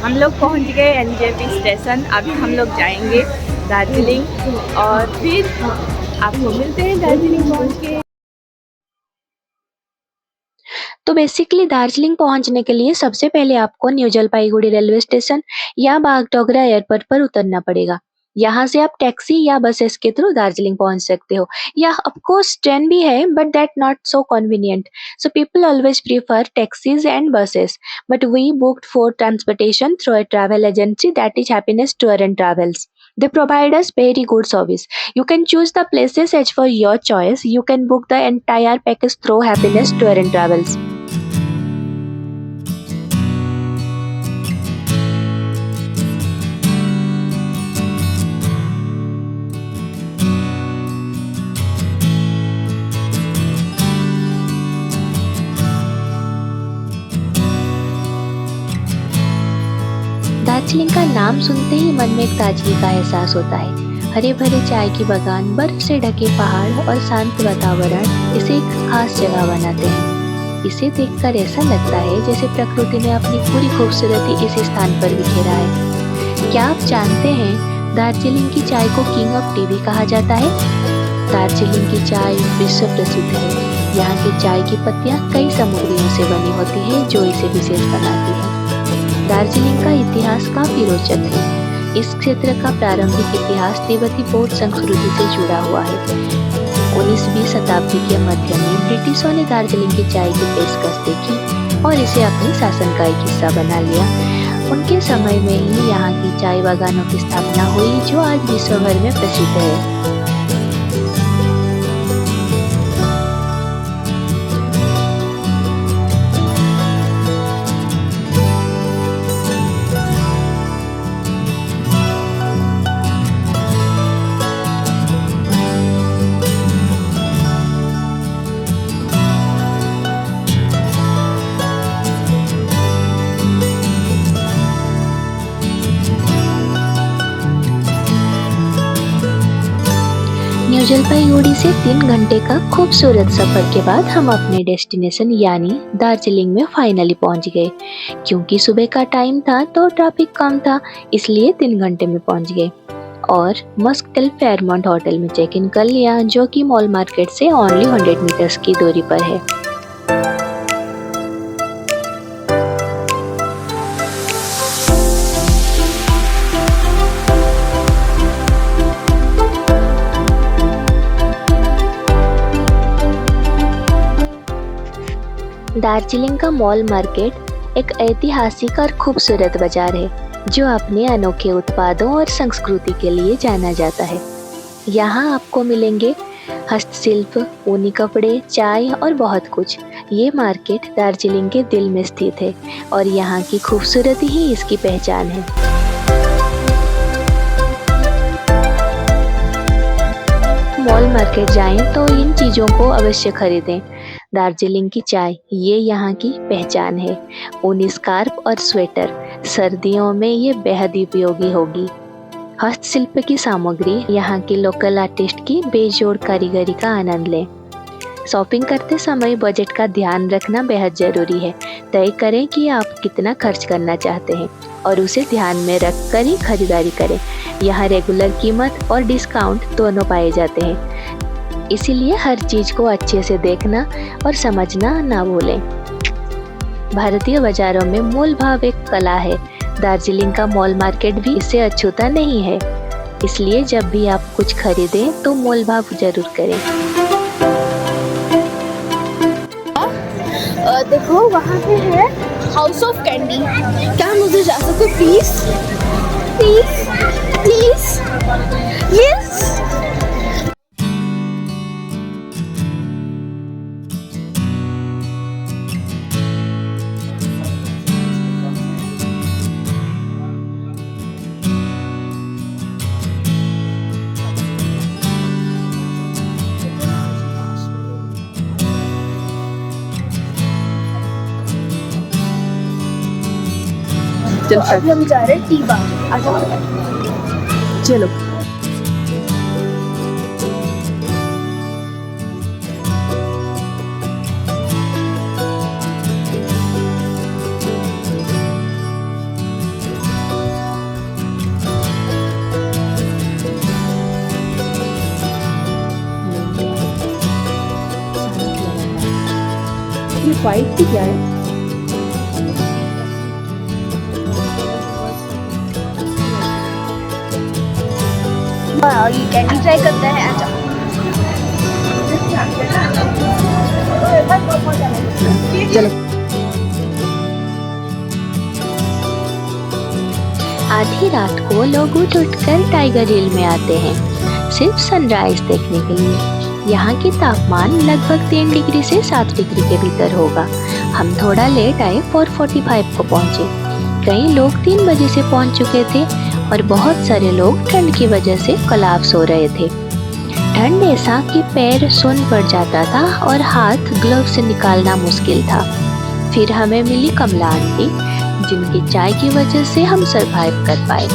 हम लोग पहुंच गए एनजेपी स्टेशन। अभी हम लोग जाएंगे दार्जिलिंग और फिर आपको मिलते हैं दार्जिलिंग पहुंच के। तो बेसिकली दार्जिलिंग पहुंचने के लिए सबसे पहले आपको न्यू जलपाईगुड़ी रेलवे स्टेशन या बागडोगरा एयरपोर्ट पर उतरना पड़ेगा। यहाँ से आप टैक्सी या बसेस के थ्रू दार्जिलिंग पहुंच सकते हो, या ऑफ कोर्स ट्रेन भी है, but that not so convenient, so people always prefer taxis and buses, but we booked for transportation through a travel agency, that is Happiness Tour and Travels. They provide us very good service. You can choose the places as for your choice. You can book the entire package through Happiness Tour and Travels. Darjeeling का नाम सुनते ही मन में एक ताजगी का एहसास होता है। हरे भरे चाय की बागान, बर्फ से ढके पहाड़ और शांत वातावरण इसे एक खास जगह बनाते हैं। इसे देखकर ऐसा लगता है जैसे प्रकृति ने अपनी पूरी खूबसूरती इस स्थान पर बिखेरा है। क्या आप जानते हैं दार्जिलिंग की चाय को किंग ऑफ टी भी कहा जाता है? दार्जिलिंग की चाय विश्व प्रसिद्ध है। यहाँ की चाय की पत्तियाँ कई सामग्रियों से बनी होती है जो इसे विशेष बनाती है। दार्जिलिंग का इतिहास काफी रोचक है। इस क्षेत्र का प्रारंभिक इतिहास तिब्बती बौद्ध संस्कृति से जुड़ा हुआ है। 19वीं शताब्दी के मध्य में ब्रिटिशों ने दार्जिलिंग की चाय की पेशकश देखी और इसे अपने शासन का एक हिस्सा बना लिया। उनके समय में ही यहाँ की चाय बागानों की स्थापना हुई जो आज विश्व भर में प्रसिद्ध है। न्यू जलपाईगुड़ी से 3 घंटे का खूबसूरत सफर के बाद हम अपने डेस्टिनेशन यानी दार्जिलिंग में फाइनली पहुंच गए। क्योंकि सुबह का टाइम था तो ट्रैफिक कम था, इसलिए 3 घंटे में पहुंच गए और मस्कटेल फेयरमाउंट होटल में चेक इन कर लिया, जो कि मॉल मार्केट से ओनली 100 मीटर्स की दूरी पर है। दार्जिलिंग का मॉल मार्केट एक ऐतिहासिक और खूबसूरत बाजार है जो अपने अनोखे उत्पादों और संस्कृति के लिए जाना जाता है। यहाँ आपको मिलेंगे हस्तशिल्प, ऊनी कपड़े, चाय और बहुत कुछ। ये मार्केट दार्जिलिंग के दिल में स्थित है और यहाँ की खूबसूरती ही इसकी पहचान है। मॉल मार्केट जाएं तो इन चीज़ों को अवश्य खरीदें। दार्जिलिंग की चाय ये यहाँ की पहचान है। ऊनी स्कार्फ और स्वेटर सर्दियों में ये बेहद उपयोगी होगी। हस्तशिल्प की सामग्री यहाँ के लोकल आर्टिस्ट की बेजोड़ कारीगरी का आनंद लें। शॉपिंग करते समय बजट का ध्यान रखना बेहद जरूरी है। तय करें कि आप कितना खर्च करना चाहते हैं और उसे ध्यान में रख कर ही खरीदारी करें। यहाँ रेगुलर कीमत और डिस्काउंट दोनों पाए जाते हैं, इसीलिए हर चीज को अच्छे से देखना और समझना ना भूलें। भारतीय बाजारों में मोल भाव एक कला है। दार्जिलिंग का मॉल मार्केट भी इससे अछूता नहीं है, इसलिए जब भी आप कुछ खरीदें तो मोल भाव जरूर करें। देखो वहाँ पे है हाउस ऑफ कैंडी। क्या हम उधर जा सकते प्लीज प्लीज प्लीज यस। चल अभी हम जा रहे हैं टी बार। आ जाओ चलो। फाइट भी क्या है? ये कैंडी ट्राई करते हैं। अच्छा चलो। आधी रात को लोग उठकर टाइगर हिल में आते हैं सिर्फ सनराइज देखने के लिए। यहाँ की तापमान लगभग 3 डिग्री से 7 डिग्री के भीतर होगा। हम थोड़ा लेट आए 4:45 को पहुँचे। कई लोग 3 बजे से पहुँच चुके थे और बहुत सारे लोग ठंड की वजह से कोलैप्स हो रहे थे। ठंड ऐसा कि पैर सुन्न पड़ जाता था और हाथ ग्लव से निकालना मुश्किल था। फिर हमें मिली कमला आंटी, जिनकी चाय की वजह से हम सरवाइव कर पाए।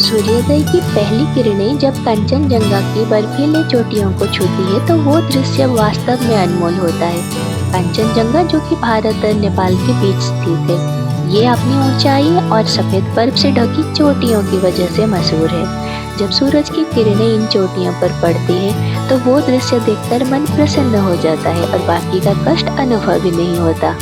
सूर्योदय की पहली किरणें जब कंचनजंगा की बर्फीली चोटियों को छूती है तो वो दृश्य वास्तव में अनमोल होता है। कंचनजंगा, जो कि भारत और नेपाल के बीच स्थित है, ये अपनी ऊंचाई और सफेद बर्फ से ढकी चोटियों की वजह से मशहूर है। जब सूरज की किरणें इन चोटियों पर पड़ती है तो वो दृश्य देखकर मन प्रसन्न हो जाता है और बाकी का कष्ट अनुभव ही नहीं होता।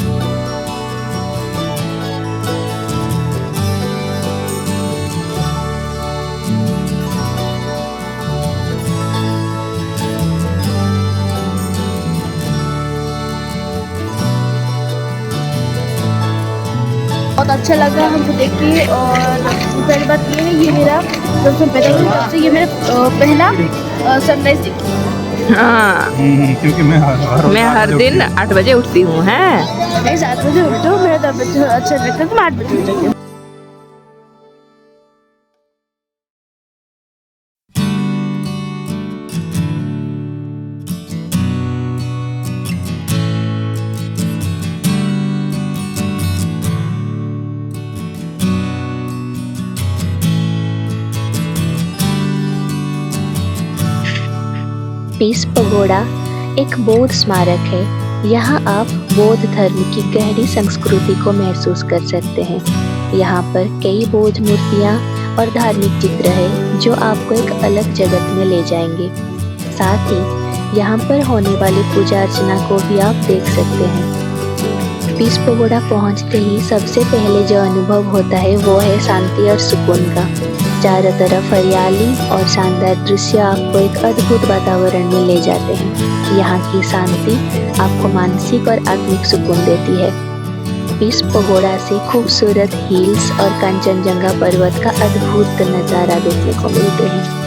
बहुत अच्छा लगा हमको देख के। और पहली बात ये है, ये मेरा जब से पैदा हुआ तब से ये मेरा पहला सनराइज देखी। हाँ, क्योंकि मैं हर दिन 8 बजे उठती हूँ। हैं? नहीं 7 बजे उठते हो, मेरा तबियत अच्छा रहता है तो मैं 8 बजे उठती हूँ। पीस पगोड़ा एक बौद्ध स्मारक है। यहाँ आप बौद्ध धर्म की गहरी संस्कृति को महसूस कर सकते हैं। यहाँ पर कई बौद्ध मूर्तियाँ और धार्मिक चित्र है जो आपको एक अलग जगत में ले जाएंगे। साथ ही यहाँ पर होने वाली पूजा अर्चना को भी आप देख सकते हैं। पीस पगोड़ा पहुँचते ही सबसे पहले जो अनुभव होता है वो है शांति और सुकून का। चारों तरफ हरियाली और शानदार दृश्य आपको एक अद्भुत वातावरण में ले जाते हैं। यहाँ की शांति आपको मानसिक और आत्मिक सुकून देती है। पीस पगोड़ा से खूबसूरत हिल्स और कंचनजंगा पर्वत का अद्भुत नज़ारा देखने को मिलते हैं।